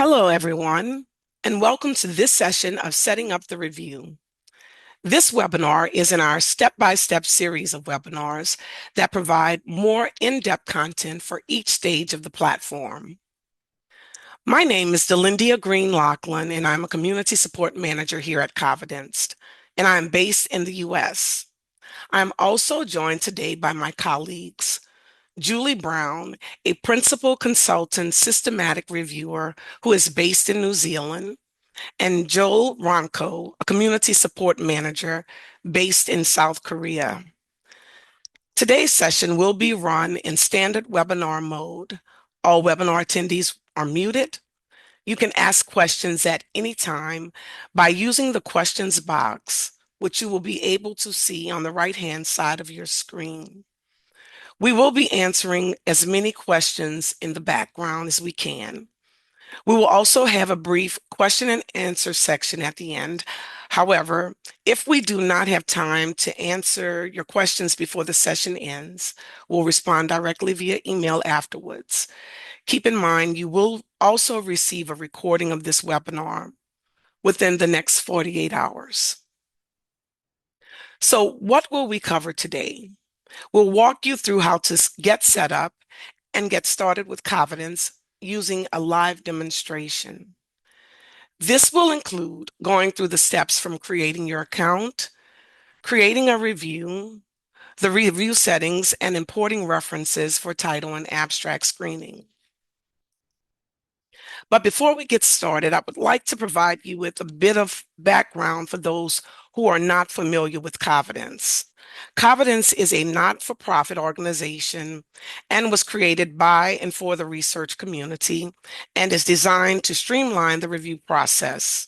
Hello, everyone, and welcome to this session of Setting Up the Review. This webinar is in our step-by-step series of webinars that provide more in-depth content for each stage of the platform. My name is Delindia Green-Lachlan, and I'm a Community Support Manager here at Covidence, and I'm based in the U.S. I'm also joined today by my colleagues, Julie Brown, a Principal Consultant Systematic Reviewer who is based in New Zealand, and Joel Ronco, a Community Support Manager based in South Korea. Today's session will be run in standard webinar mode. All webinar attendees are muted. You can ask questions at any time by using the questions box, which you will be able to see on the right-hand side of your screen. We will be answering as many questions in the background as we can. We will also have a brief question and answer section at the end. However, if we do not have time to answer your questions before the session ends, we'll respond directly via email afterwards. Keep in mind, you will also receive a recording of this webinar within the next 48 hours. So what will we cover today? We'll walk you through how to get set up and get started with Covidence using a live demonstration. This will include going through the steps from creating your account, creating a review, the review settings, and importing references for title and abstract screening. But before we get started, I would like to provide you with a bit of background for those who are not familiar with Covidence. Covidence is a not-for-profit organization and was created by and for the research community and is designed to streamline the review process.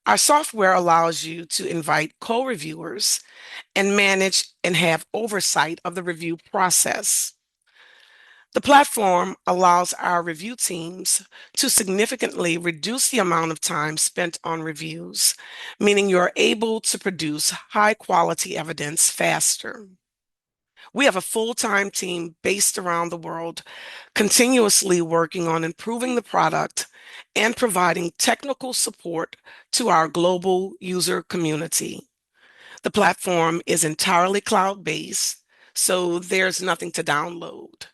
Our software allows you to invite co-reviewers and manage and have oversight of the review process. The platform allows our review teams to significantly reduce the amount of time spent on reviews, meaning you're able to produce high-quality evidence faster. We have a full-time team based around the world, continuously working on improving the product and providing technical support to our global user community. The platform is entirely cloud-based, so there's nothing to download.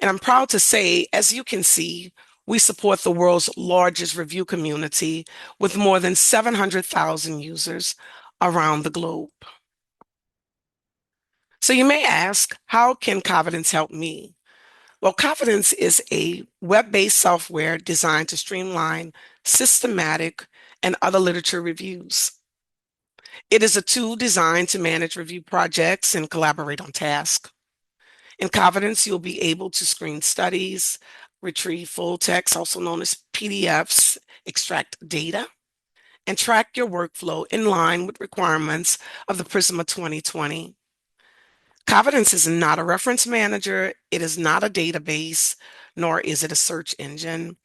And I'm proud to say, as you can see, we support the world's largest review community with more than 700,000 users around the globe. So you may ask, how can Covidence help me? Well, Covidence is a web-based software designed to streamline systematic and other literature reviews. It is a tool designed to manage review projects and collaborate on tasks. In Covidence, you'll be able to screen studies, retrieve full text, also known as PDFs, extract data, and track your workflow in line with requirements of the PRISMA 2020. Covidence is not a reference manager, it is not a database, nor is it a search engine.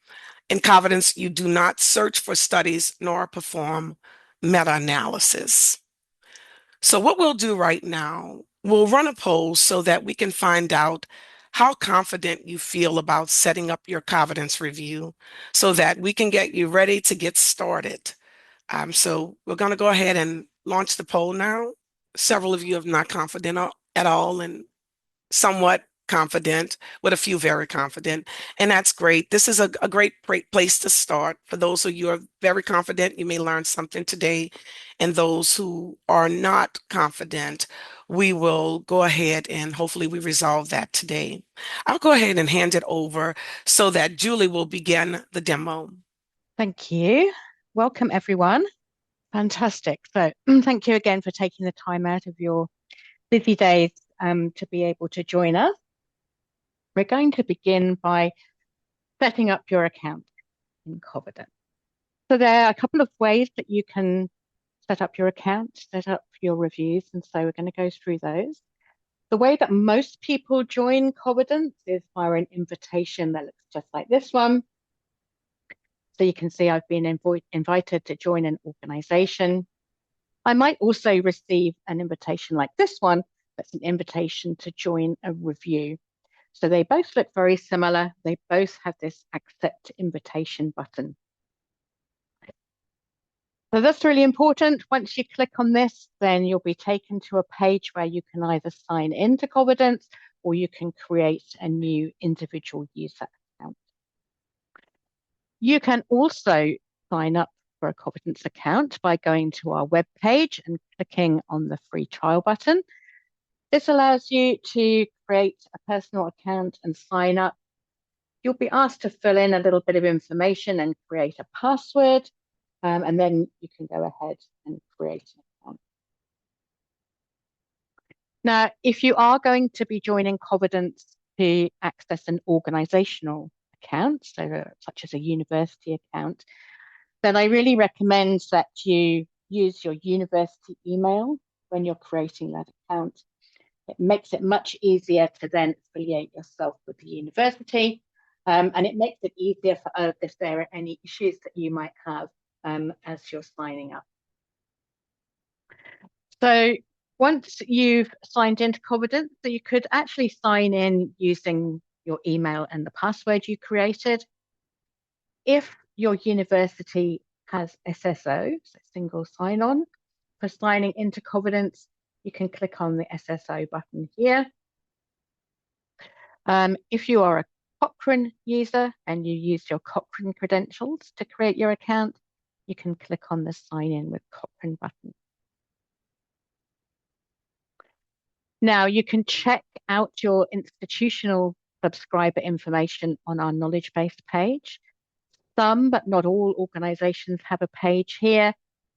In Covidence, you do not search for studies nor perform meta-analysis. So what we'll do right now, we'll run a poll so that we can find out how confident you feel about setting up your Covidence review so that we can get you ready to get started. So we're going to go ahead and launch the poll now. Several of you are not confident at all and somewhat confident, with a few very confident, and that's great. This is a great place to start. For those of you who are very confident, you may learn something today, and those who are not confident, we will go ahead and hopefully we resolve that today. I'll go ahead and hand it over so that Julie will begin the demo. Thank you. Welcome, everyone. Fantastic. So thank you again for taking the time out of your busy days to be able to join us. We're going to begin by setting up your account in Covidence. So there are a couple of ways that you can set up your account, set up your reviews, and so we're going to go through those. The way that most people join Covidence is via an invitation that looks just like this one. So you can see I've been invited to join an organization. I might also receive an invitation like this one, that's an invitation to join a review. So they both look very similar. They both have this accept invitation button. So that's really important. Once you click on this, then you'll be taken to a page where you can either sign into Covidence or you can create a new individual user account. You can also sign up for a Covidence account by going to our web page and clicking on the free trial button. This allows you to create a personal account and sign up. You'll be asked to fill in a little bit of information and create a password, and then you can go ahead and create an account. Now, if you are going to be joining Covidence to access an organizational account, such as a university account, then I really recommend that you use your university email when you're creating that account. It makes it much easier to then affiliate yourself with the university, and it makes it easier for us if there are any issues that you might have as you're signing up. So once you've signed into Covidence, so you could actually sign in using your email and the password you created. If your university has SSO, so single sign-on, for signing into Covidence, you can click on the SSO button here. If you are a Cochrane user and you use your Cochrane credentials to create your account, you can click on the sign in with Cochrane button. Now you can check out your institutional subscriber information on our knowledge base page. Some, but not all organizations have a page here.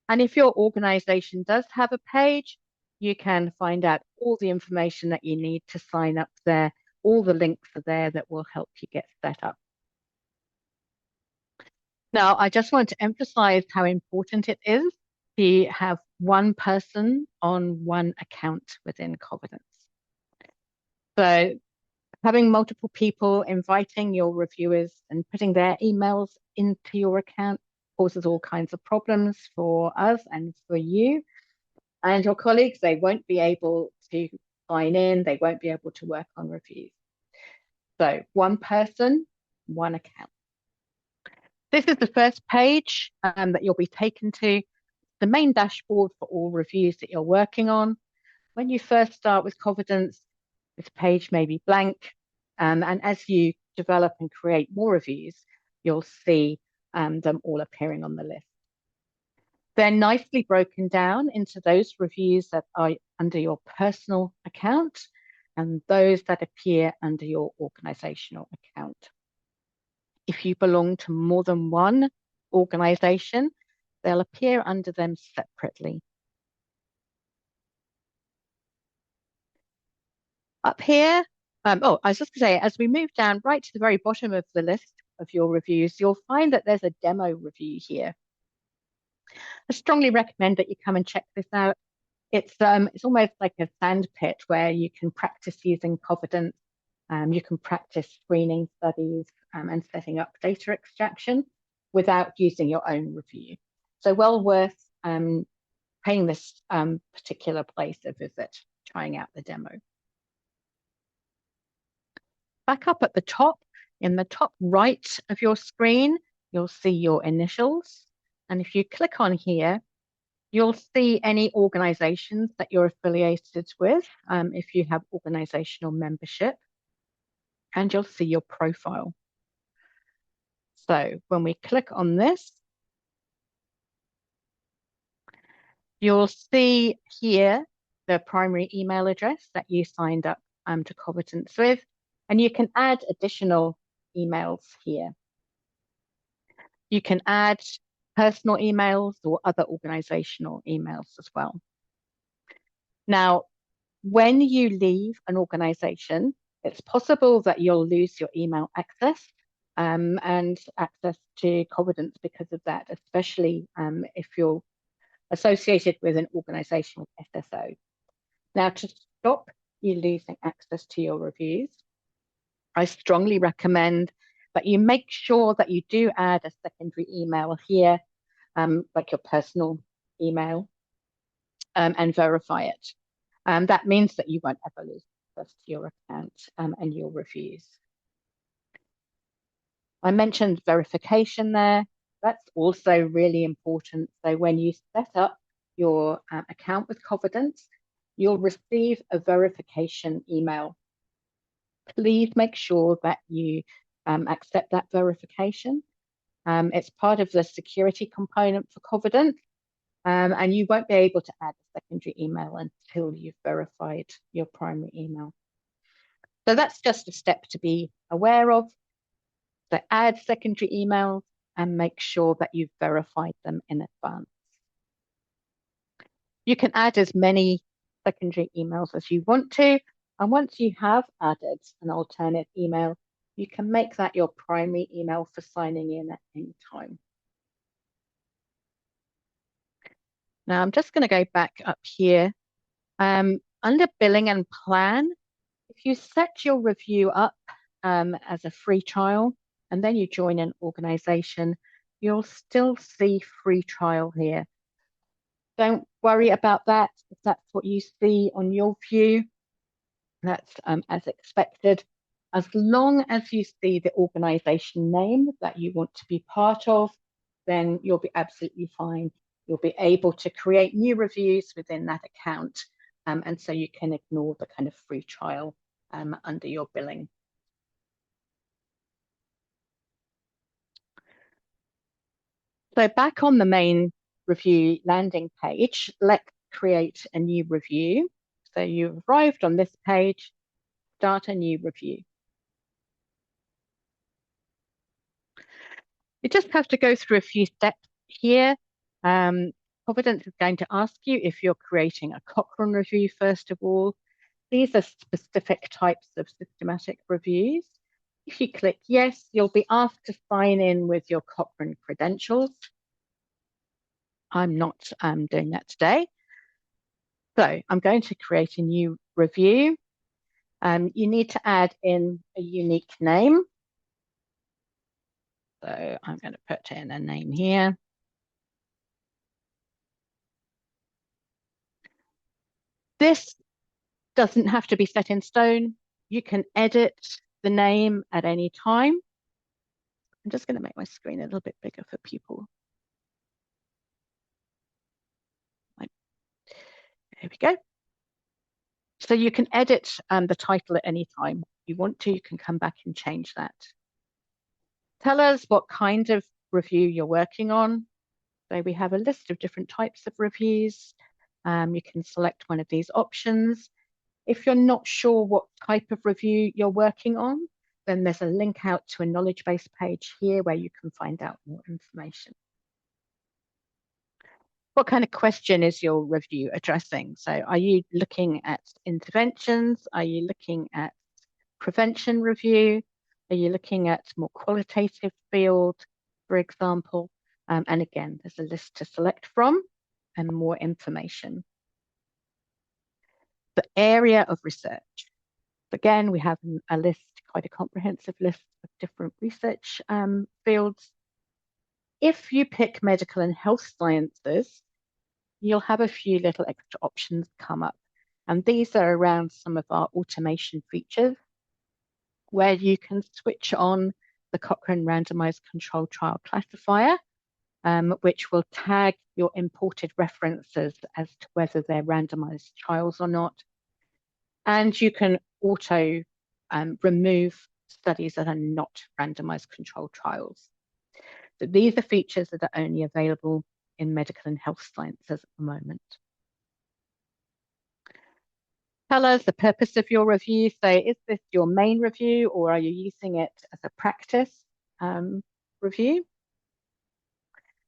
And if your organization does have a page, you can find out all the information that you need to sign up there. All the links are there that will help you get set up. Now, I just want to emphasize how important it is to have one person on one account within Covidence. So having multiple people inviting your reviewers and putting their emails into your account causes all kinds of problems for us and for you. And your colleagues, they won't be able to sign in, they won't be able to work on reviews. So one person, one account. This is the first page that you'll be taken to, the main dashboard for all reviews that you're working on. When you first start with Covidence, this page may be blank. And as you develop and create more reviews, you'll see them all appearing on the list. They're nicely broken down into those reviews that are under your personal account and those that appear under your organizational account. If you belong to more than one organization, they'll appear under them separately. Up here, I was just going to say, as we move down right to the very bottom of the list of your reviews, you'll find that there's a demo review here. I strongly recommend that you come and check this out. It's almost like a sand pit where you can practice using Covidence. You can practice screening studies and setting up data extraction without using your own review. So well worth paying this particular place a visit, trying out the demo. Back up at the top, in the top right of your screen, you'll see your initials. And if you click on here, you'll see any organizations that you're affiliated with, if you have organizational membership, and you'll see your profile. So when we click on this, you'll see here the primary email address that you signed up to Covidence with, and you can add additional emails here. You can add personal emails or other organizational emails as well. Now, when you leave an organization, it's possible that you'll lose your email access and access to Covidence because of that, especially if you're associated with an organization with SSO. Now, to stop you losing access to your reviews, I strongly recommend that you make sure that you do add a secondary email here, like your personal email, and verify it. That means that you won't ever lose access to your account and your reviews. I mentioned verification there. That's also really important. So when you set up your account with Covidence, you'll receive a verification email. Please make sure that you accept that verification. It's part of the security component for Covidence, and you won't be able to add a secondary email until you've verified your primary email. So that's just a step to be aware of. So add secondary emails and make sure that you've verified them in advance. You can add as many secondary emails as you want to. And once you have added an alternate email, you can make that your primary email for signing in at any time. Now I'm just going to go back up here. Under billing and plan, if you set your review up as a free trial and then you join an organization, you'll still see free trial here. Don't worry about that. If that's what you see on your view, that's as expected. As long as you see the organization name that you want to be part of, then you'll be absolutely fine. You'll be able to create new reviews within that account. And so you can ignore the kind of free trial under your billing. So back on the main review landing page, let's create a new review. So you've arrived on this page, start a new review. You just have to go through a few steps here. Covidence is going to ask you if you're creating a Cochrane review, first of all. These are specific types of systematic reviews. If you click yes, you'll be asked to sign in with your Cochrane credentials. I'm not doing that today. So I'm going to create a new review. You need to add in a unique name. So I'm going to put in a name here. This doesn't have to be set in stone. You can edit the name at any time. I'm just going to make my screen a little bit bigger for people. There we go. So you can edit the title at any time. If you want to, you can come back and change that. Tell us what kind of review you're working on. So we have a list of different types of reviews. You can select one of these options. If you're not sure what type of review you're working on, then there's a link out to a knowledge base page here where you can find out more information. What kind of question is your review addressing? So are you looking at interventions? Are you looking at prevention review? Are you looking at more qualitative field, for example? And again, there's a list to select from and more information. The area of research. Again, we have a list, quite a comprehensive list of different research fields. If you pick medical and health sciences, you'll have a few little extra options come up. And these are around some of our automation features where you can switch on the Cochrane randomized controlled trial classifier, which will tag your imported references as to whether they're randomized trials or not. And you can auto remove studies that are not randomized controlled trials. So these are features that are only available in medical and health sciences at the moment. Tell us the purpose of your review. So is this your main review or are you using it as a practice review?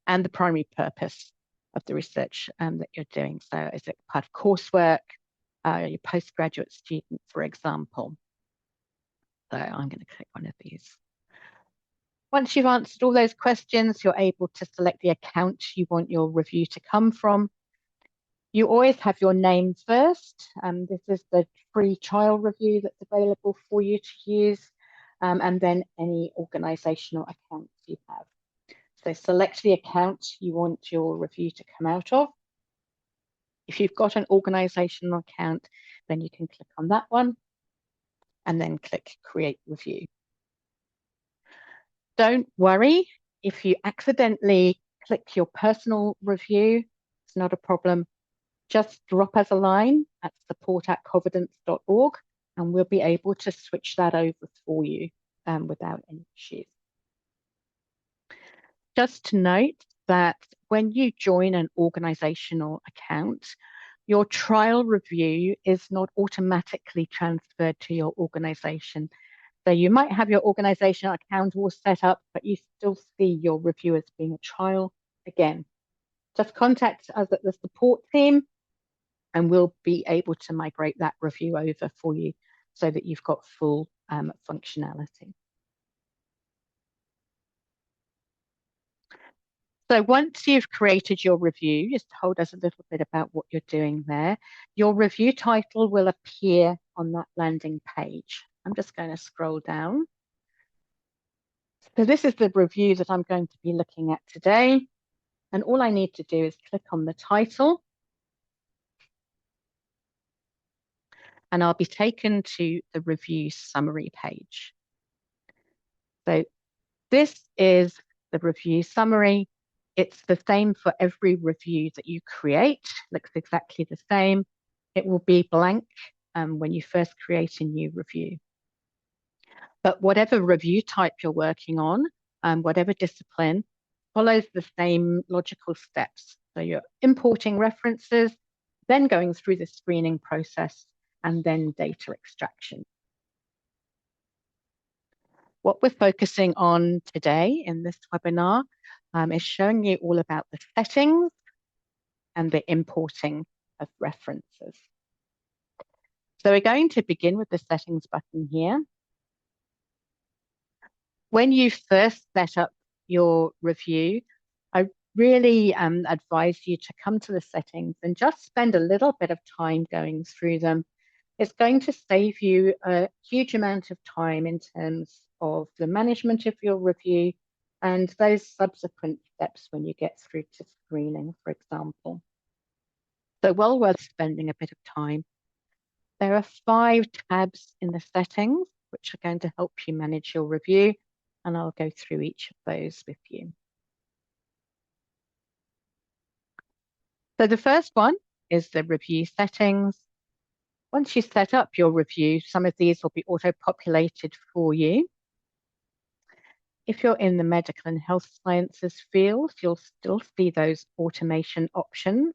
And the primary purpose of the research that you're doing. So is it part of coursework, your postgraduate student, for example? So I'm going to click one of these. Once you've answered all those questions, you're able to select the account you want your review to come from. You always have your name first. This is the free trial review that's available for you to use, and then any organizational accounts you have. So select the account you want your review to come out of. If you've got an organizational account, then you can click on that one. and then click Create Review. Don't worry if you accidentally click your personal review, it's not a problem. Just drop us a line at support@covidence.org and we'll be able to switch that over for you without any issues. Just to note that when you join an organizational account, your trial review is not automatically transferred to your organization. So you might have your organizational account all set up, but you still see your review as being a trial. Again, just contact us at the support team and we'll be able to migrate that review over for you so that you've got full functionality. So once you've created your review, just told us a little bit about what you're doing there, your review title will appear on that landing page. I'm just going to scroll down. So this is the review that I'm going to be looking at today. And all I need to do is click on the title. And I'll be taken to the review summary page. So this is the review summary. It's the same for every review that you create. Looks exactly the same. It will be blank when you first create a new review. But whatever review type you're working on, whatever discipline, follows the same logical steps. So you're importing references, then going through the screening process, and then data extraction. What we're focusing on today in this webinar is showing you all about the settings and the importing of references. So we're going to begin with the settings button here. When you first set up your review, I really advise you to come to the settings and just spend a little bit of time going through them. It's going to save you a huge amount of time in terms of the management of your review and those subsequent steps when you get through to screening, for example. So well worth spending a bit of time. There are 5 tabs in the settings, which are going to help you manage your review, and I'll go through each of those with you. So the first one is the review settings. Once you set up your review, some of these will be auto-populated for you. If you're in the medical and health sciences field, you'll still see those automation options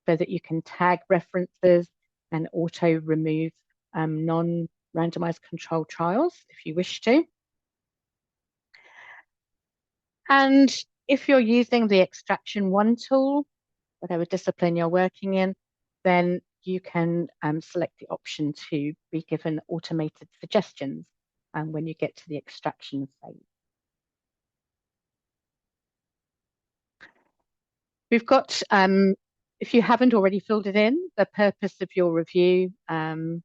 so that you can tag references and auto-remove non-randomized controlled trials if you wish to. And if you're using the Extraction 1 tool, whatever discipline you're working in, then you can select the option to be given automated suggestions when you get to the extraction phase. We've got, if you haven't already filled it in, the purpose of your review and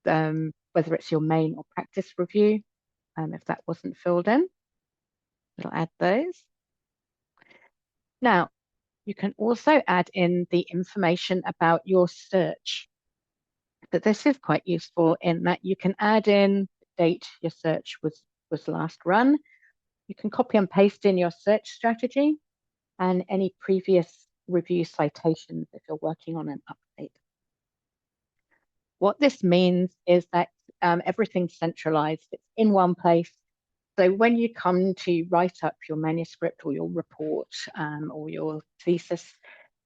whether it's your main or practice review, if that wasn't filled in, it'll add those. Now, you can also add in the information about your search. But this is quite useful in that you can add in the date your search was last run. You can copy and paste in your search strategy and any previous review citations if you're working on an update. What this means is that everything's centralized. It's in one place. So when you come to write up your manuscript or your report or your thesis,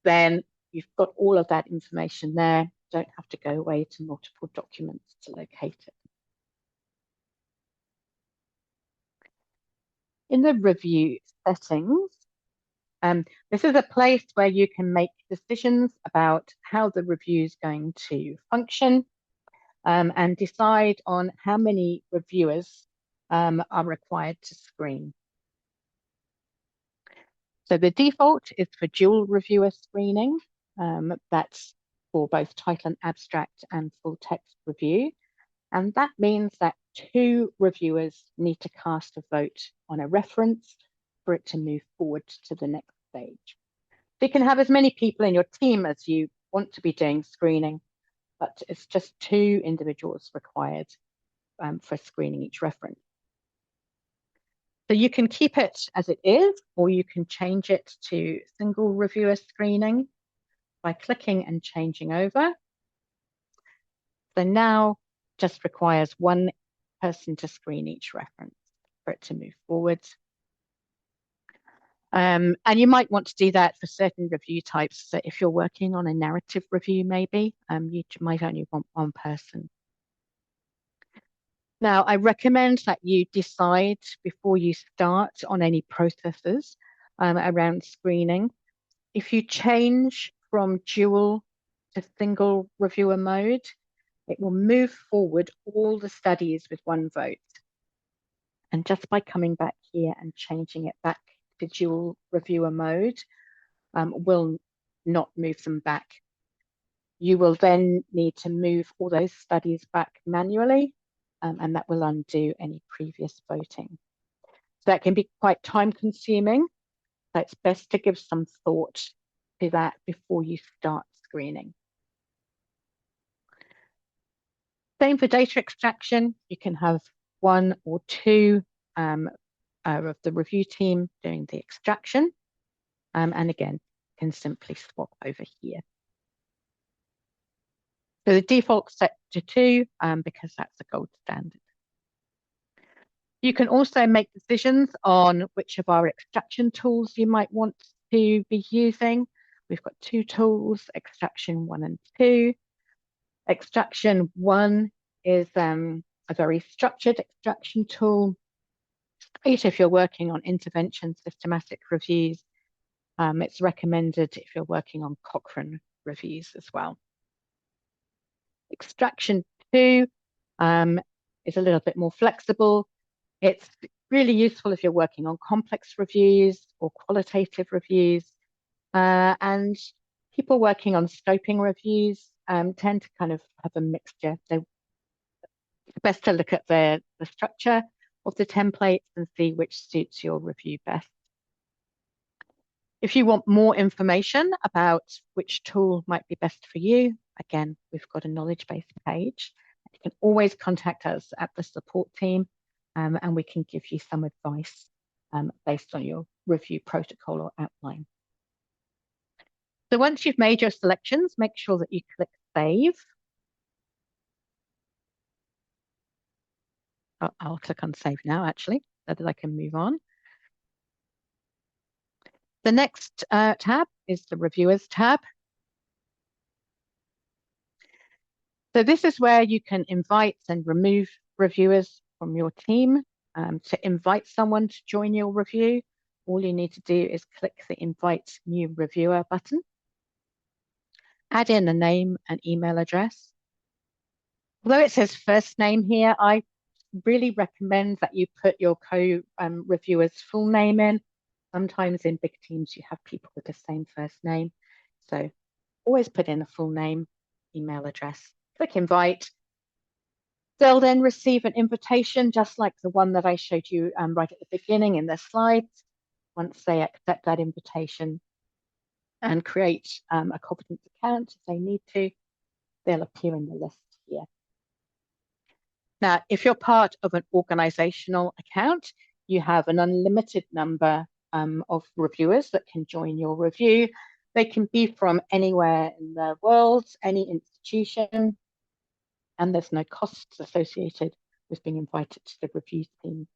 then you've got all of that information there. Don't have to go away to multiple documents to locate it. In the review settings, this is a place where you can make decisions about how the review is going to function and decide on how many reviewers are required to screen. So the default is for dual reviewer screening. That's for both title and abstract and full text review. And that means that 2 reviewers need to cast a vote on a reference for it to move forward to the next stage. So you can have as many people in your team as you want to be doing screening, but it's just 2 individuals required for screening each reference. So you can keep it as it is, or you can change it to single reviewer screening by clicking and changing over. So now just requires 1 person to screen each reference for it to move forward. And you might want to do that for certain review types. So if you're working on a narrative review, maybe you might only want 1 person. Now, I recommend that you decide before you start on any processes around screening. If you change from dual to single reviewer mode, it will move forward all the studies with 1 vote. And just by coming back here and changing it back to dual reviewer mode, will not move them back. You will then need to move all those studies back manually, and that will undo any previous voting. So that can be quite time consuming. So it's best to give some thought to that before you start screening. Same for data extraction. You can have 1 or 2 of the review team doing the extraction. And again, can simply swap over here. So the default set to 2 because that's the gold standard. You can also make decisions on which of our extraction tools you might want to be using. We've got 2 tools, extraction 1 and 2. Extraction 1 is a very structured extraction tool. Great if you're working on intervention systematic reviews. It's recommended if you're working on Cochrane reviews as well. Extraction 2 is a little bit more flexible. It's really useful if you're working on complex reviews or qualitative reviews. And people working on scoping reviews tend to kind of have a mixture. So it's best to look at the structure of the templates and see which suits your review best. If you want more information about which tool might be best for you, again, we've got a knowledge base page. You can always contact us at the support team, and we can give you some advice based on your review protocol or outline. So once you've made your selections, make sure that you click Save. Oh, I'll click on Save now, actually, so that I can move on. The next tab is the Reviewers tab. So this is where you can invite and remove reviewers from your team. To invite someone to join your review, all you need to do is click the Invite New Reviewer button. Add in a name and email address. Although it says first name here, I really recommend that you put your co-reviewer's full name in. Sometimes in big teams, you have people with the same first name. So always put in a full name, email address, click invite. They'll then receive an invitation, just like the one that I showed you right at the beginning in the slides. Once they accept that invitation and create a Covidence account if they need to, they'll appear in the list here. Now, if you're part of an organizational account, you have an unlimited number of reviewers that can join your review. They can be from anywhere in the world, any institution, and there's no costs associated with being invited to the review team.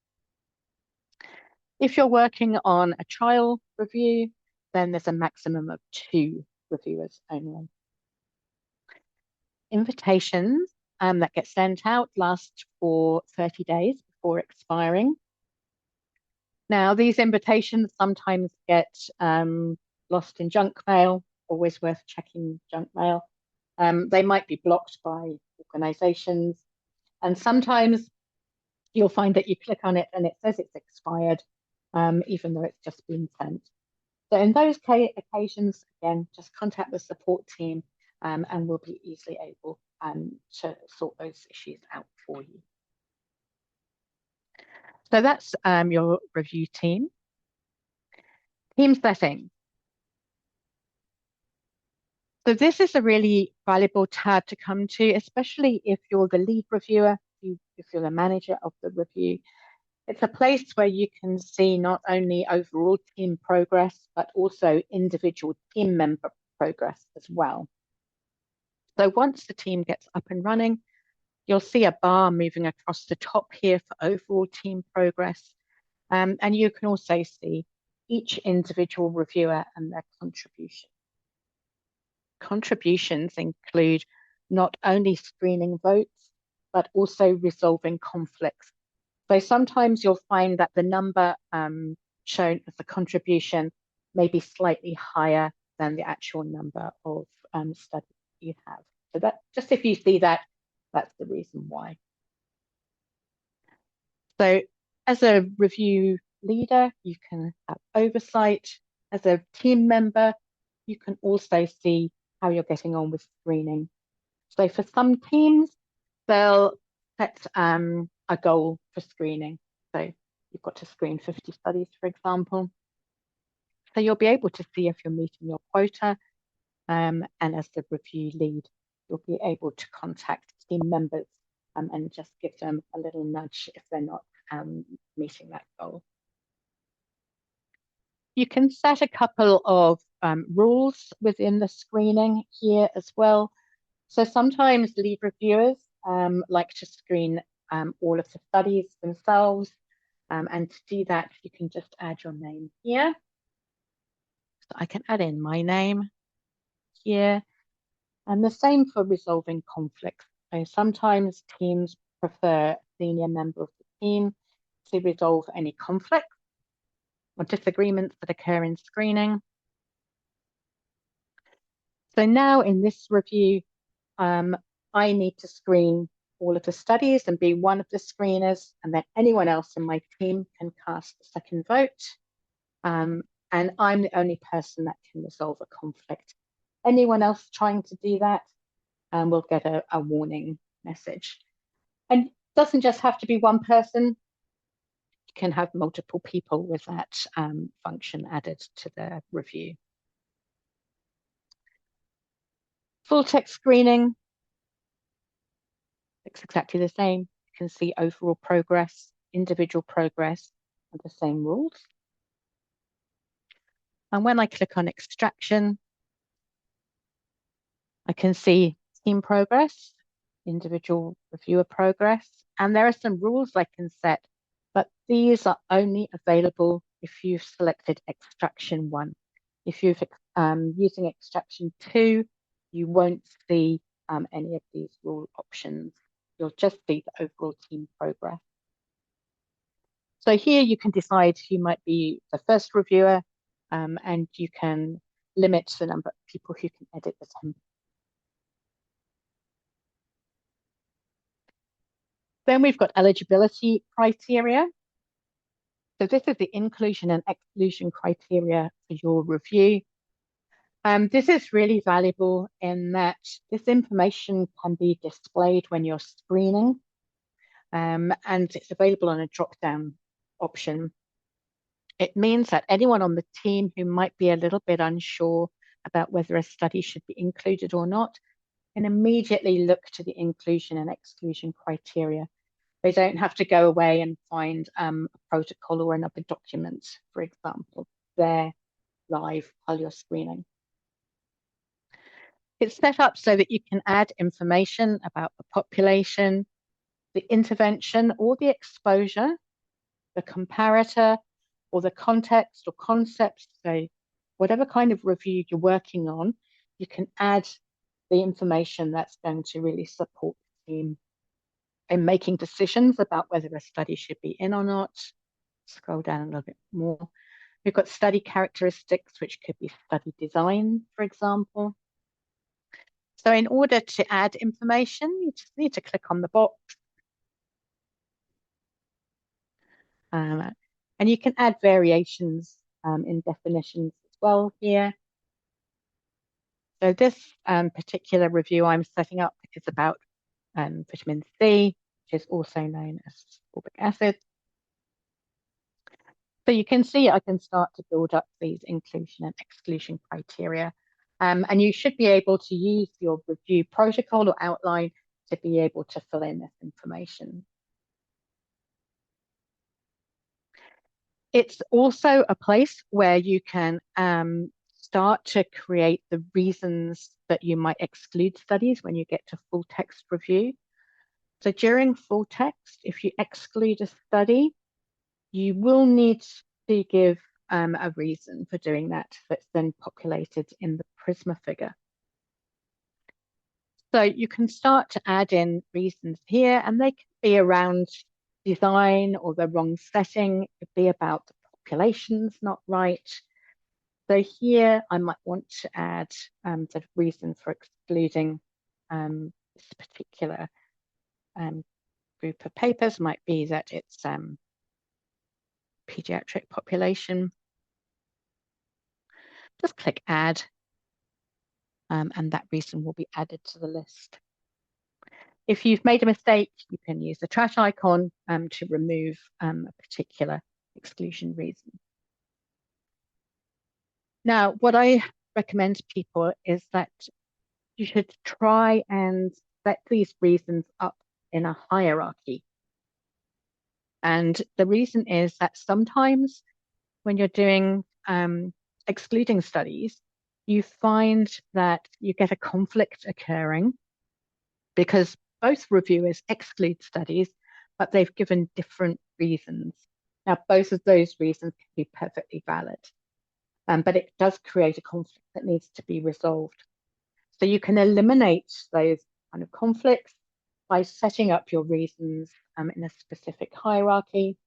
If you're working on a trial review, then there's a maximum of 2 reviewers only. Invitations that get sent out last for 30 days before expiring. Now, these invitations sometimes get lost in junk mail, always worth checking junk mail. They might be blocked by organizations, and sometimes you'll find that you click on it and it says it's expired, even though it's just been sent. So in those occasions, again, just contact the support team and we'll be easily able to sort those issues out for you. So that's your review team. Team settings. So this is a really valuable tab to come to, especially if you're the lead reviewer, if you're the manager of the review. It's a place where you can see not only overall team progress, but also individual team member progress as well. So once the team gets up and running, you'll see a bar moving across the top here for overall team progress. And you can also see each individual reviewer and their contribution. Contributions include not only screening votes, but also resolving conflicts. So sometimes you'll find that the number shown as a contribution may be slightly higher than the actual number of studies you have. So that just if you see that, that's the reason why. So as a review leader, you can have oversight. As a team member, you can also see how you're getting on with screening. So for some teams, they'll set a goal for screening. So you've got to screen 50 studies, for example. So you'll be able to see if you're meeting your quota. And as the review lead, you'll be able to contact team members and just give them a little nudge if they're not meeting that goal. You can set a couple of rules within the screening here as well. So sometimes lead reviewers like to screen all of the studies themselves. And to do that, you can just add your name here. So I can add in my name here. And the same for resolving conflicts. So sometimes teams prefer a senior member of the team to resolve any conflicts or disagreements that occur in screening. So now in this review, I need to screen all of the studies and be one of the screeners, and then anyone else in my team can cast a second vote. And I'm the only person that can resolve a conflict. Anyone else trying to do that will get a warning message. And it doesn't just have to be one person. You can have multiple people with that function added to the review. Full text screening looks exactly the same. You can see overall progress, individual progress, and the same rules. And when I click on extraction, I can see team progress, individual reviewer progress, and there are some rules I can set, but these are only available if you've selected extraction 1. If you're using extraction 2, you won't see any of these rule options. You'll just see the overall team progress. So here you can decide who might be the first reviewer, and you can limit the number of people who can edit the template. Then we've got eligibility criteria. So this is the inclusion and exclusion criteria for your review. This is really valuable in that this information can be displayed when you're screening, and it's available on a drop-down option. It means that anyone on the team who might be a little bit unsure about whether a study should be included or not can immediately look to the inclusion and exclusion criteria. They don't have to go away and find a protocol or another document, for example. They're live while you're screening. It's set up so that you can add information about the population, the intervention or the exposure, the comparator, or the context or concepts. So whatever kind of review you're working on, you can add the information that's going to really support the team in making decisions about whether a study should be in or not. Scroll down a little bit more. We've got study characteristics, which could be study design, for example. So in order to add information, you just need to click on the box. And you can add variations in definitions as well here. So this particular review I'm setting up is about vitamin C, which is also known as ascorbic acid. So you can see I can start to build up these inclusion and exclusion criteria. And you should be able to use your review protocol or outline to be able to fill in this information. It's also a place where you can start to create the reasons that you might exclude studies when you get to full text review. So during full text, if you exclude a study, you will need to give a reason for doing that that's then populated in the Prisma figure. So you can start to add in reasons here, and they can be around design or the wrong setting. It could be about the population's not right. So here I might want to add the reason for excluding this particular group of papers might be that it's pediatric population. Just click add, and that reason will be added to the list. If you've made a mistake, you can use the trash icon to remove a particular exclusion reason. Now, what I recommend to people is that you should try and set these reasons up in a hierarchy. And the reason is that sometimes when you're doing excluding studies, you find that you get a conflict occurring because both reviewers exclude studies, but they've given different reasons. Now, both of those reasons can be perfectly valid, but it does create a conflict that needs to be resolved. So you can eliminate those kind of conflicts by setting up your reasons in a specific hierarchy.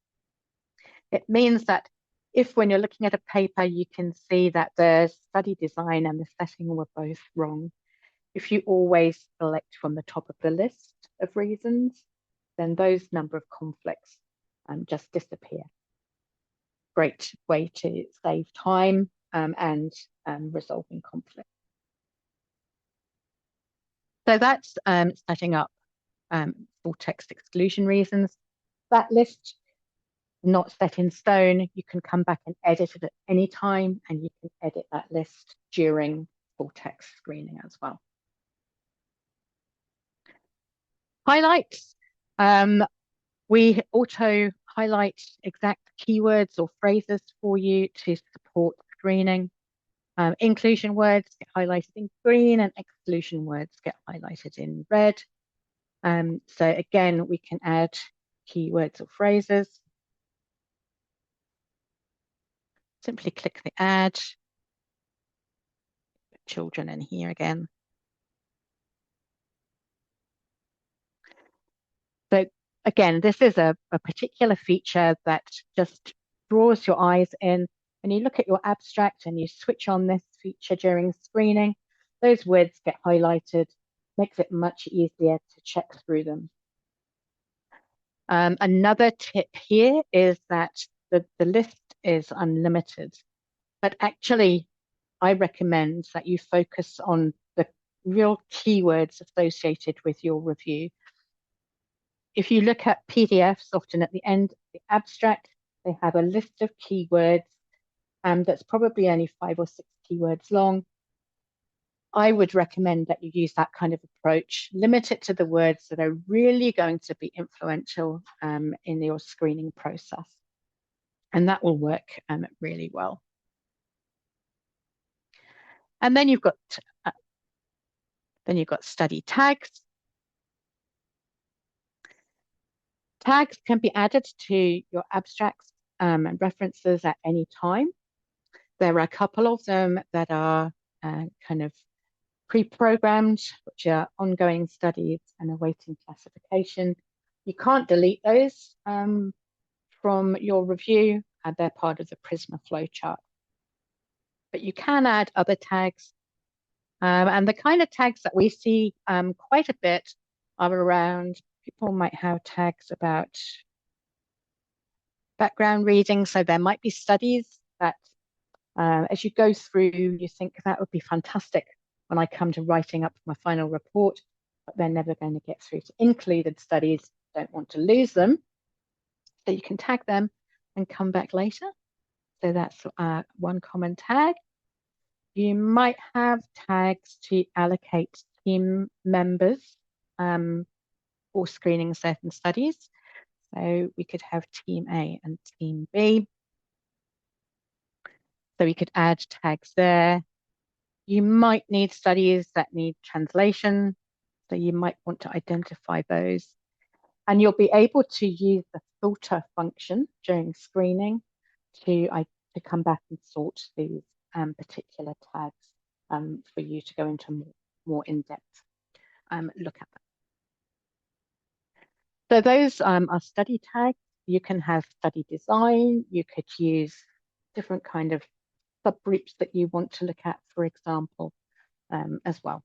It means that if when you're looking at a paper, you can see that the study design and the setting were both wrong, if you always select from the top of the list of reasons, then those number of conflicts just disappear. Great way to save time and resolving conflict. So that's setting up full text exclusion reasons. That list, not set in stone, you can come back and edit it at any time, and you can edit that list during full text screening as well. Highlights. We auto highlight exact keywords or phrases for you to support screening. Inclusion words get highlighted in green and exclusion words get highlighted in red. So again, we can add keywords or phrases. Simply click the add. Children in here again. So again, this is a particular feature that just draws your eyes in. When you look at your abstract and you switch on this feature during screening, those words get highlighted, makes it much easier to check through them. Another tip here is that the list is unlimited, but actually I recommend that you focus on the real keywords associated with your review. If you look at PDFs, often at the end of the abstract, they have a list of keywords that's probably only 5 or 6 keywords long. I would recommend that you use that kind of approach, limit it to the words that are really going to be influential in your screening process. And that will work really well. And then you've got study tags. Tags can be added to your abstracts and references at any time. There are a couple of them that are kind of pre-programmed, which are ongoing studies and awaiting classification. You can't delete those from your review, and they're part of the Prisma flowchart. But you can add other tags. And the kind of tags that we see quite a bit are around, people might have tags about background reading. So there might be studies that as you go through, you think that would be fantastic when I come to writing up my final report, but they're never going to get through to included studies. Don't want to lose them. So you can tag them and come back later. So that's one common tag. You might have tags to allocate team members for screening certain studies. So we could have team A and team B. So we could add tags there. You might need studies that need translation. So you might want to identify those. And you'll be able to use the filter function during screening to, to come back and sort these particular tags for you to go into more in-depth look at them. So those are study tags. You can have study design. You could use different kind of subgroups that you want to look at, for example, as well.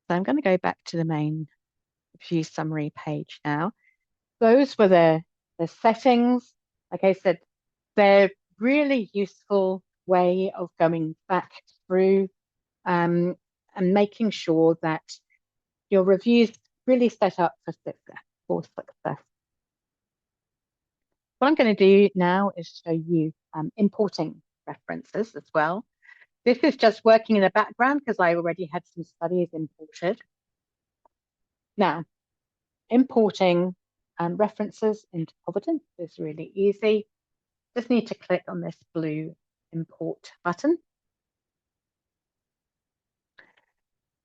So I'm going to go back to the main view summary page now. Those were the settings. Like I said, they're really useful way of going back through and making sure that your review's really set up for success. What I'm going to do now is show you importing references as well. This is just working in the background because I already had some studies imported. Now, importing references into Covidence is really easy. Just need to click on this blue import button.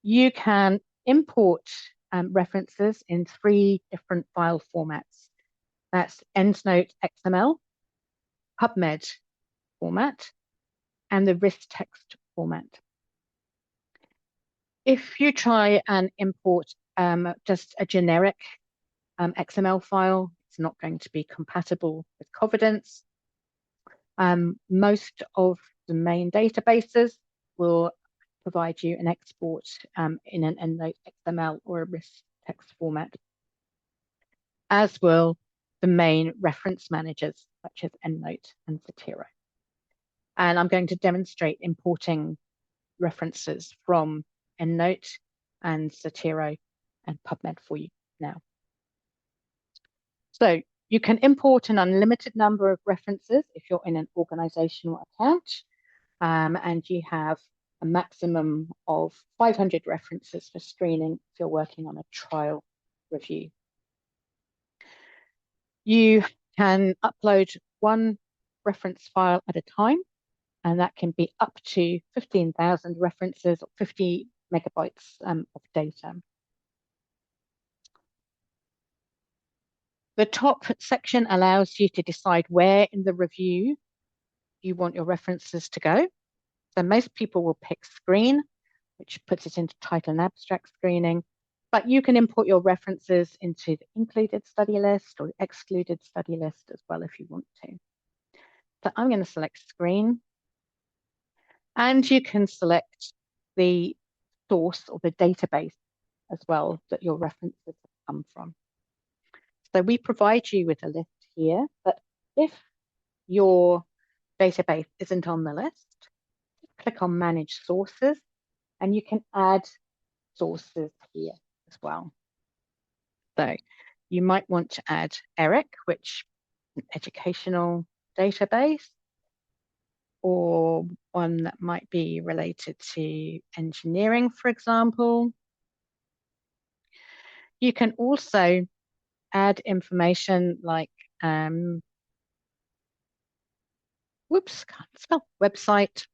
You can import references in 3 different file formats. That's EndNote XML, PubMed format, and the RIS text format. If you try and import just a generic XML file, it's not going to be compatible with Covidence. Most of the main databases will provide you an export in an EndNote XML or a RIS text format, as will the main reference managers such as EndNote and Zotero. And I'm going to demonstrate importing references from EndNote and Zotero and PubMed for you now. So you can import an unlimited number of references if you're in an organizational account, and you have a maximum of 500 references for screening if you're working on a trial review. You can upload 1 reference file at a time, and that can be up to 15,000 references or 50 megabytes of data. The top section allows you to decide where in the review you want your references to go. So most people will pick screen, which puts it into title and abstract screening, but you can import your references into the included study list or excluded study list as well if you want to. So I'm going to select screen, and you can select the source or the database as well that your references have come from. So we provide you with a list here, but if your database isn't on the list, click on Manage Sources, and you can add sources here as well. So you might want to add ERIC, which is an educational database, or one that might be related to engineering, for example. You can also add information like, whoops, can't spell, website,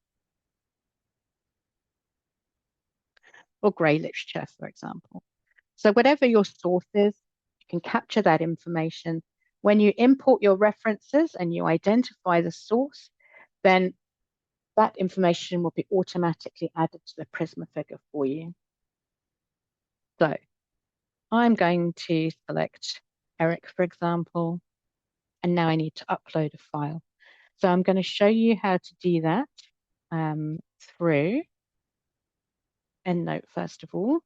or grey literature, for example. So whatever your source is, you can capture that information. When you import your references and you identify the source, then that information will be automatically added to the Prisma figure for you. So I'm going to select Eric, for example, and now I need to upload a file. So I'm going to show you how to do that through EndNote, first of all.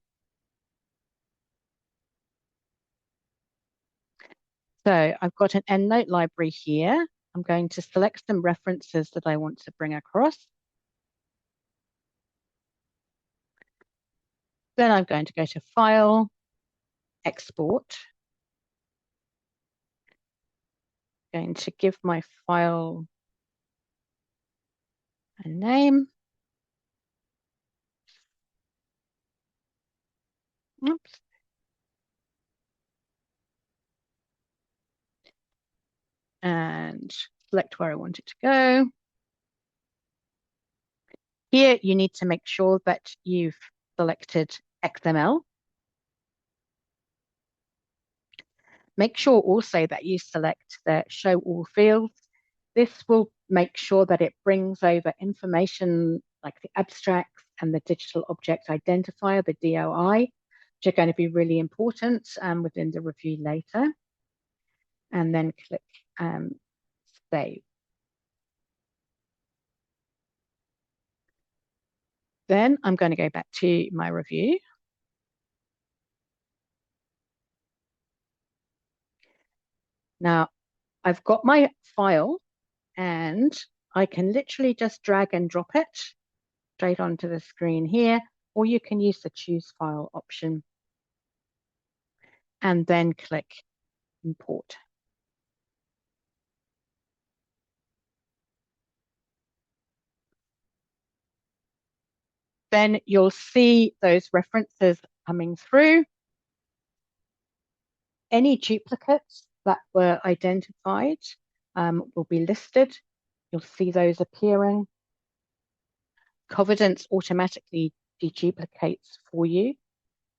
So I've got an EndNote library here. I'm going to select some references that I want to bring across. Then I'm going to go to File, Export. I'm going to give my file and name. Oops. And select where I want it to go. Here, you need to make sure that you've selected XML. Make sure also that you select the show all fields. This will make sure that it brings over information like the abstracts and the digital object identifier, the DOI, which are going to be really important within the review later. And then click save. Then I'm going to go back to my review. Now, I've got my file and I can literally just drag and drop it straight onto the screen here, or you can use the choose file option and then click import. Then you'll see those references coming through. Any duplicates that were identified will be listed. You'll see those appearing. Covidence automatically deduplicates for you.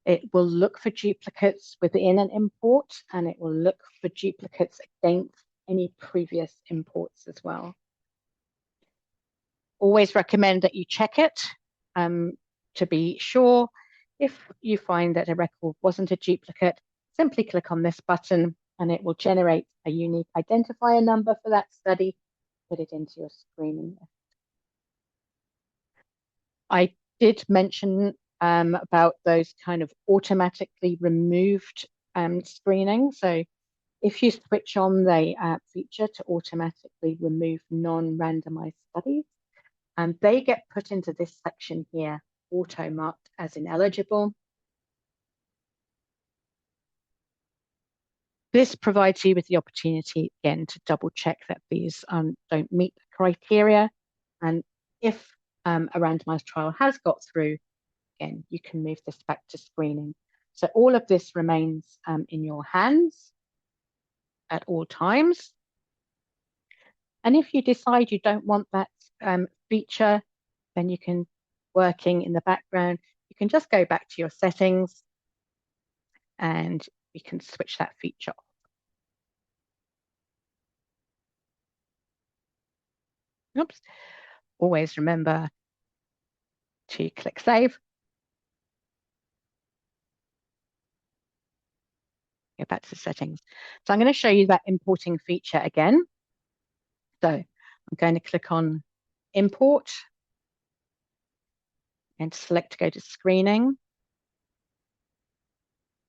It will look for duplicates within an import, and it will look for duplicates against any previous imports as well. Always recommend that you check it to be sure. If you find that a record wasn't a duplicate, simply click on this button and it will generate a unique identifier number for that study. Put it into your screening list. I did mention about those kind of automatically removed screening. So if you switch on the feature to automatically remove non-randomized studies, and they get put into this section here, auto marked as ineligible. This provides you with the opportunity again to double check that these don't meet the criteria. And if a randomized trial has got through, again, you can move this back to screening. So all of this remains in your hands at all times. And if you decide you don't want that feature, then you can, working in the background, you can just go back to your settings and you can switch that feature off. Oops. Always remember to click save. Go back to the settings. So I'm going to show you that importing feature again. So I'm going to click on import and select go to screening.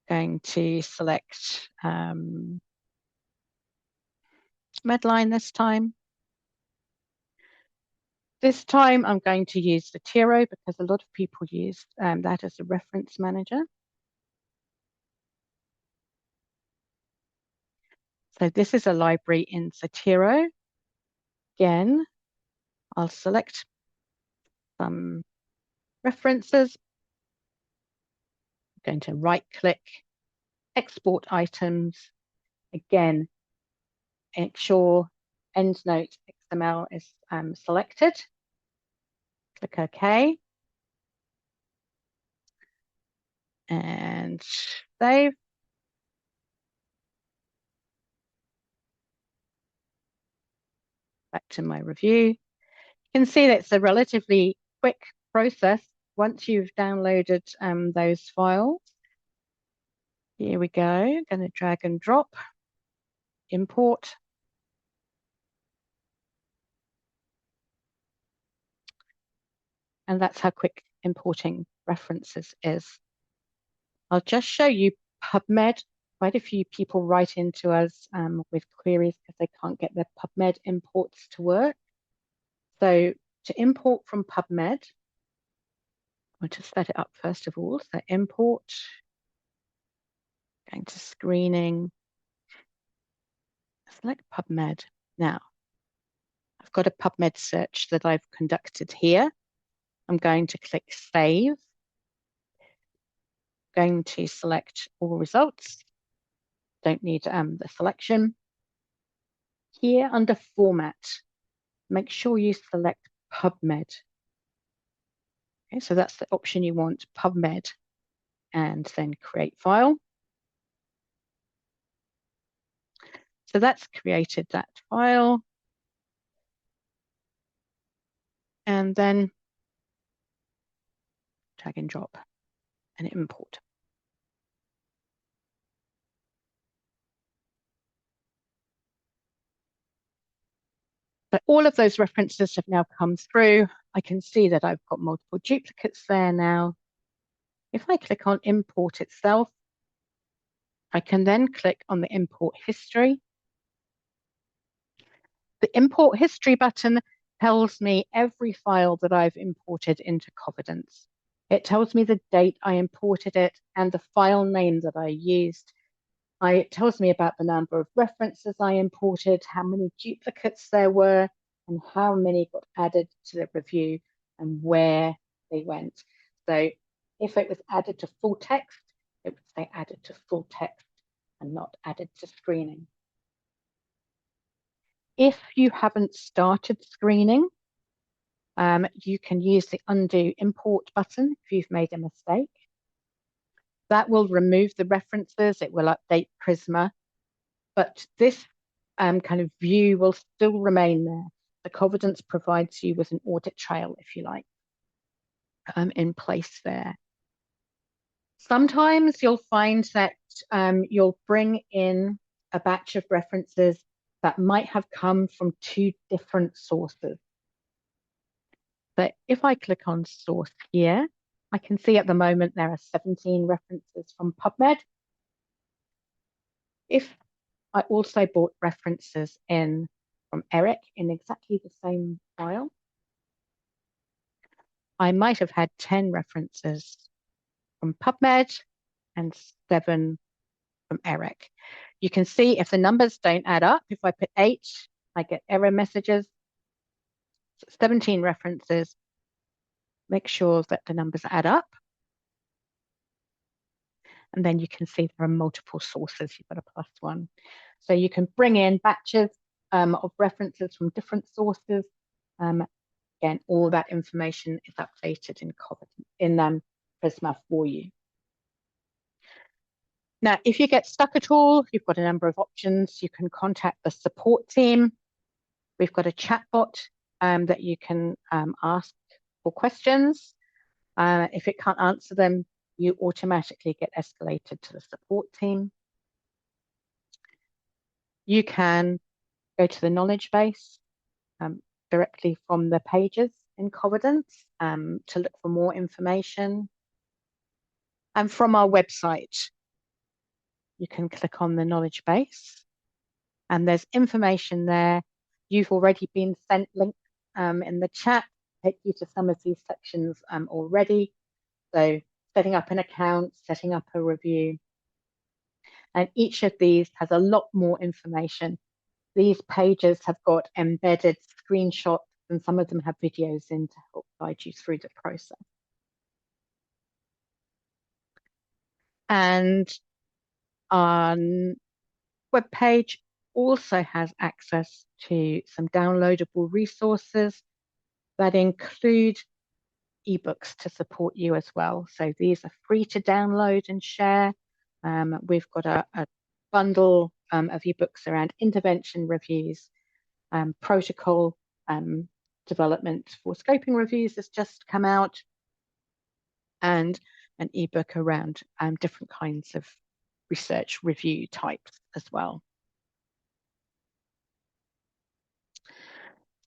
Going to select Medline this time. This time I'm going to use the Zotero because a lot of people use that as a reference manager. So this is a library in Zotero. Again, I'll select some references. I'm going to right click, export items. Again, make sure EndNote XML is selected. Click OK. And save. Back to my review. You can see that it's a relatively quick process once you've downloaded those files. Here we go. I'm going to drag and drop, import. And that's how quick importing references is. I'll just show you PubMed. Quite a few people write into us with queries because they can't get their PubMed imports to work. So to import from PubMed, I'll just set it up first of all. So import, going to screening, select PubMed. Now, I've got a PubMed search that I've conducted here. I'm going to click Save. Going to select all results. Don't need the selection. Here under Format, make sure you select PubMed. Okay, so that's the option you want, PubMed, and then Create File. So that's created that file. And then drag and drop and import. But all of those references have now come through. I can see that I've got multiple duplicates there now. If I click on import itself, I can then click on the import history. The import history button tells me every file that I've imported into Covidence. It tells me the date I imported it and the file name that I used. It tells me about the number of references I imported, how many duplicates there were, and how many got added to the review and where they went. So if it was added to full text, it would say added to full text and not added to screening. If you haven't started screening, you can use the undo import button if you've made a mistake. That will remove the references, it will update Prisma, but this kind of view will still remain there. The Covidence provides you with an audit trail, if you like, in place there. Sometimes you'll find that you'll bring in a batch of references that might have come from two different sources. But if I click on source here, I can see at the moment there are 17 references from PubMed. If I also brought references in from Eric in exactly the same file, I might have had 10 references from PubMed and 7 from Eric. You can see if the numbers don't add up, if I put 8, I get error messages. So 17 references. Make sure that the numbers add up. And then you can see there are multiple sources. You've got a +1. So you can bring in batches of references from different sources. Again, all that information is updated in Prisma for you. Now, if you get stuck at all, you've got a number of options. You can contact the support team. We've got a chatbot that you can ask for questions. If it can't answer them, you automatically get escalated to the support team. You can go to the knowledge base directly from the pages in Covidence to look for more information. And from our website, you can click on the knowledge base and there's information there. You've already been sent links in the chat, take you to some of these sections already. So setting up an account, setting up a review. And each of these has a lot more information. These pages have got embedded screenshots and some of them have videos in to help guide you through the process. And our webpage also has access to some downloadable resources that include ebooks to support you as well. So these are free to download and share. We've got a bundle of ebooks around intervention reviews, protocol development for scoping reviews has just come out, and an ebook around different kinds of research review types as well.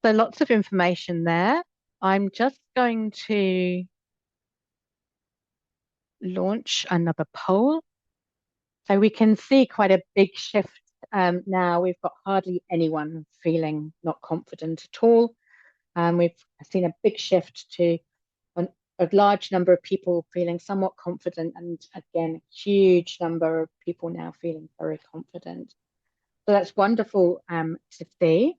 So lots of information there. I'm just going to launch another poll. So we can see quite a big shift now. We've got hardly anyone feeling not confident at all. We've seen a big shift to a large number of people feeling somewhat confident, and again, a huge number of people now feeling very confident. So that's wonderful to see.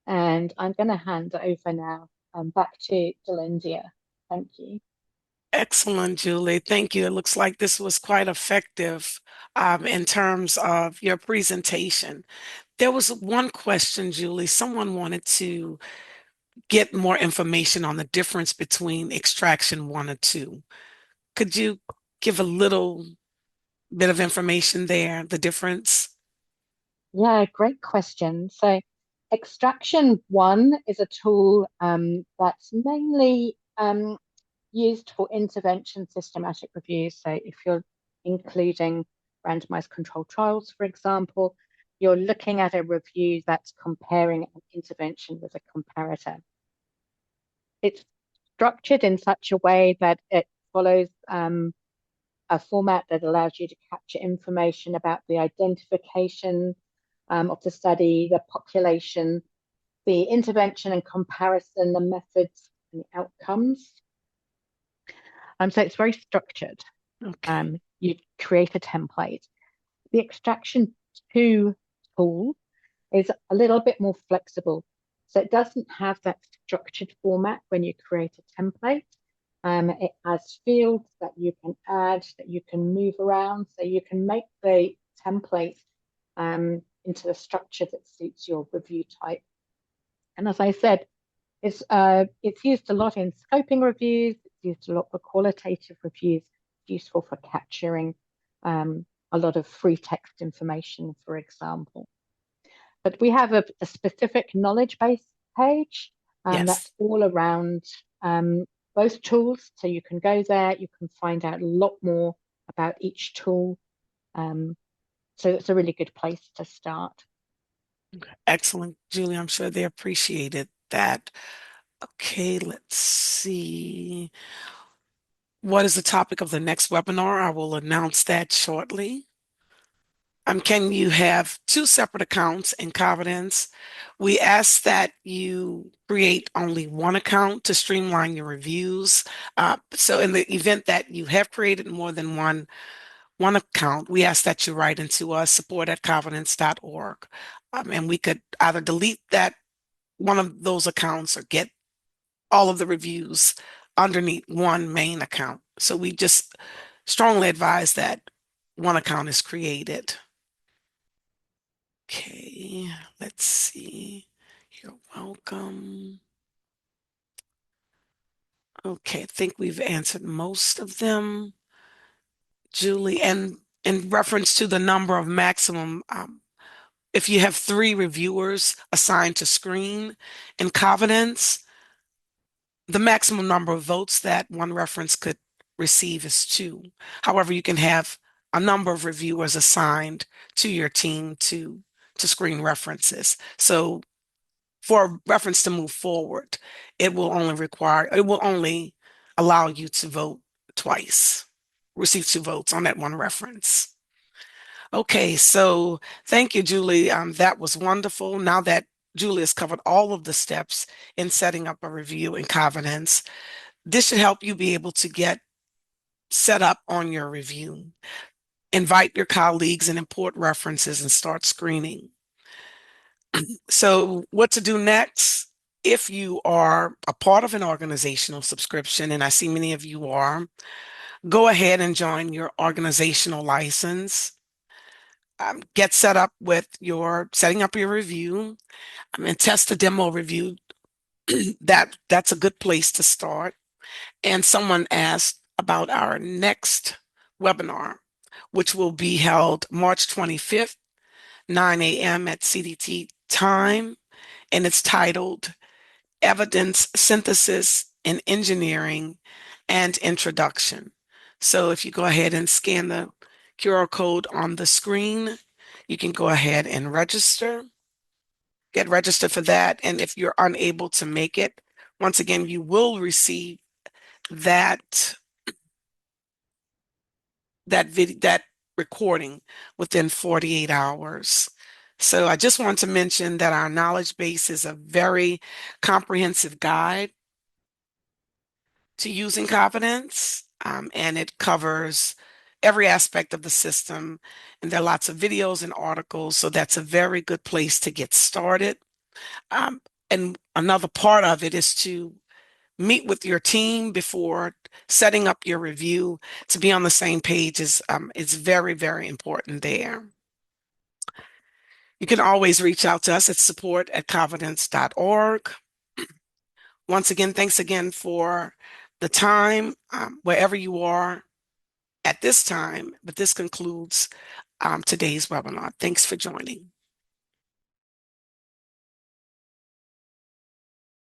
And I'm going to hand over now back to Delindia. Thank you. Excellent, Julie. Thank you. It looks like this was quite effective in terms of your presentation. There was one question, Julie. Someone wanted to get more information on the difference between extraction one and two. Could you give a little bit of information there, the difference? Yeah, great question. So, extraction one is a tool that's mainly used for intervention systematic reviews. So, if you're including randomized controlled trials, for example, you're looking at a review that's comparing an intervention with a comparator. It's structured in such a way that it follows a format that allows you to capture information about the identification of the study, the population, the intervention and comparison, the methods and the outcomes. So it's very structured. Okay. You create a template. The extraction two tool is a little bit more flexible. So it doesn't have that structured format when you create a template. It has fields that you can add, that you can move around, so you can make the template into the structure that suits your review type. And as I said, it's used a lot in scoping reviews. It's used a lot for qualitative reviews. It's useful for capturing a lot of free text information, for example. But we have a specific knowledge base page Yes. that's all around both tools. So you can go there, you can find out a lot more about each tool. So it's a really good place to start. Excellent, Julie. I'm sure they appreciated that. Okay, let's see. What is the topic of the next webinar? I will announce that shortly. Can you have two separate accounts in Covidence? We ask that you create only one account to streamline your reviews. So in the event that you have created more than one account, we ask that you write into us support@covidence.org. And we could either delete that one of those accounts or get all of the reviews underneath one main account. So we just strongly advise that one account is created. Okay, let's see. You're welcome. Okay, I think we've answered most of them, Julie. And in reference to the number of maximum, if you have three reviewers assigned to screen in Covidence, the maximum number of votes that one reference could receive is two. However, you can have a number of reviewers assigned to your team to screen references. So for a reference to move forward, it will only allow you to vote twice, receive two votes on that one reference. Okay, so thank you, Julie. That was wonderful. Now that Julie has covered all of the steps in setting up a review in Covidence, this should help you be able to get set up on your review. Invite your colleagues and import references and start screening. So, what to do next? If you are a part of an organizational subscription, and I see many of you are, go ahead and join your organizational license. Get set up with your setting up your review and test the demo review. That's a good place to start. And someone asked about our next webinar, which will be held March 25th, 9 a.m. at CDT time, and it's titled Evidence Synthesis in Engineering and Introduction. So if you go ahead and scan the QR code on the screen, you can go ahead and get registered for that. And if you're unable to make it, once again, you will receive that that recording within 48 hours. So I just want to mention that our knowledge base is a very comprehensive guide to using Covidence, and it covers every aspect of the system. And there are lots of videos and articles, so that's a very good place to get started. And another part of it is to meet with your team before setting up your review to be on the same page is very, very important there. You can always reach out to us at support@covidence.org. Once again, thanks again for the time, wherever you are at this time. But this concludes today's webinar. Thanks for joining.